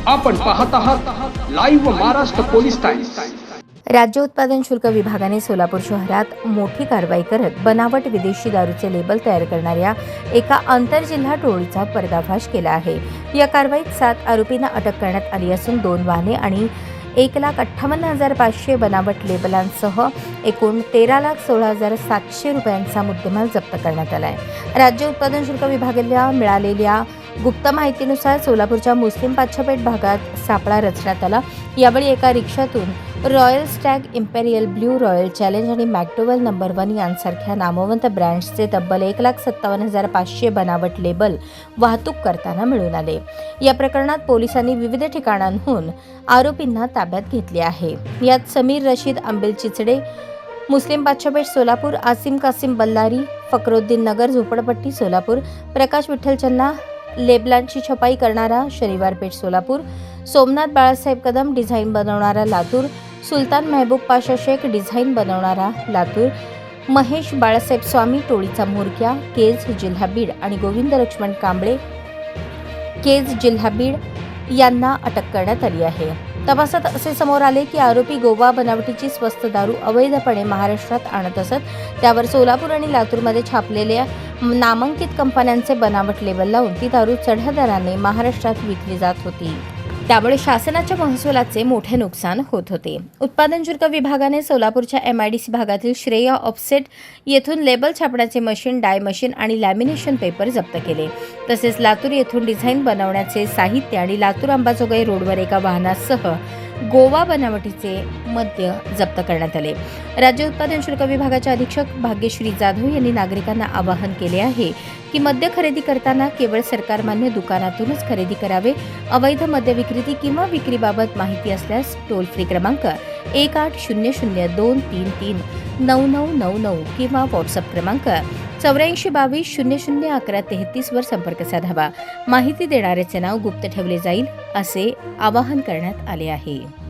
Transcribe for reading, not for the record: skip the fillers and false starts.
आपण पाहत आहात लाईव्ह महाराष्ट्र पोलीस टाइम्स। राज्य उत्पादन शुल्क विभागाने सोलापूर शहरात मोठी कारवाई करत बनावट विदेशी दारूचे लेबल तयार करणाऱ्या एका आंतरजिल्हा टोळीचा पर्दाफाश केला आहे। या कारवाईत 7 आरोपींना अटक करण्यात आली असून 2 वाहने आणि 1,58,500 बनावट लेबलांसह एकूण 13,16,700 रुपयांचा मुद्देमाल जप्त करण्यात आला आहे। राज्य उत्पादन शुल्क विभागाला मिळालेल्या गुप्त माहितीनुसार सोलापूरच्या मुस्लिम पाच्छापेठ भागात सापळा रचण्यात आला। यावेळी एका रिक्षातून royal Stag, imperial blue, royal challenge आणि मॅकडोवेल नंबर 1 यांसारख्या नामवंत ब्रँड्सचे तब्बल 1,57,500 बनावट लेबल वाहतूक करताना मिळून आले। या प्रकरणात पोलिसांनी विविध ठिकाणांहून आरोपींना ताब्यात घेतले आहे। यात समीर रशीद आंबेल चिचडे, मुस्लिम पाच्छापेठ सोलापूर, आसिम कासिम बल्लारी, फकरुद्दीन नगर झोपडपट्टी सोलापूर, प्रकाश विठ्ठल चन्ना लेबलांची छपाई करणारा शनिवार पेठ सोलापूर, सोमनाथ बाळासाहेब कदम डिझाईन बनवणारा लातूर, सुलतान मेहबूब पाशा शेख डिझाईन बनवणारा लातूर, महेश बाळासाहेब स्वामी टोळीचा म्होरक्या केज जिल्हा बीड आणि गोविंद लक्ष्मण कांबळे केज जिल्हा बीड यांना अटक करण्यात आली आहे। तपासात असे समोर आले की आरोपी गोवा बनावटीची स्वस्त दारू अवैधपणे महाराष्ट्रात आणत असत। त्यावर सोलापूर आणि लातूरमध्ये छापलेल्या नामांकित कंपन्यांचे बनावट लेबल लावून ती दारू चढ्या दराने महाराष्ट्रात विकली जात होती। त्यामुळे शासनाच्या महसुलाचे मोठे नुकसान होत होते। उत्पादन शुल्क विभागाने सोलापूरच्या MIDC भागातील श्रेया ऑफसेट येथून लेबल छापण्याचे मशीन, डाय मशीन आणि लॅमिनेशन पेपर जप्त केले। तसेच लातूर येथून डिझाईन बनवण्याचे साहित्य आणि लातूर अंबाजोगाई रोडवर एका वाहनासह गोवा बनावटीचे मद्य जप्त करण्यात आले। राज्य उत्पादन शुल्क विभागाचे अधीक्षक भाग्यश्री जाधव यांनी नागरिकांना आवाहन केले आहे की मद्य खरेदी करताना केवळ सरकारमान्य दुकानातूनच खरेदी करावे। अवैध मद्य विक्री किंवा विक्रीबाबत माहिती असल्यास टोल फ्री क्रमांक 1800-233-9999 किंवा व्हॉट्सअप क्रमांक 8422001133 वर संपर्क साधावा। माहिती देणाऱ्याचे नाव गुप्त ठेवले जाईल असे आवाहन करण्यात आले आहे।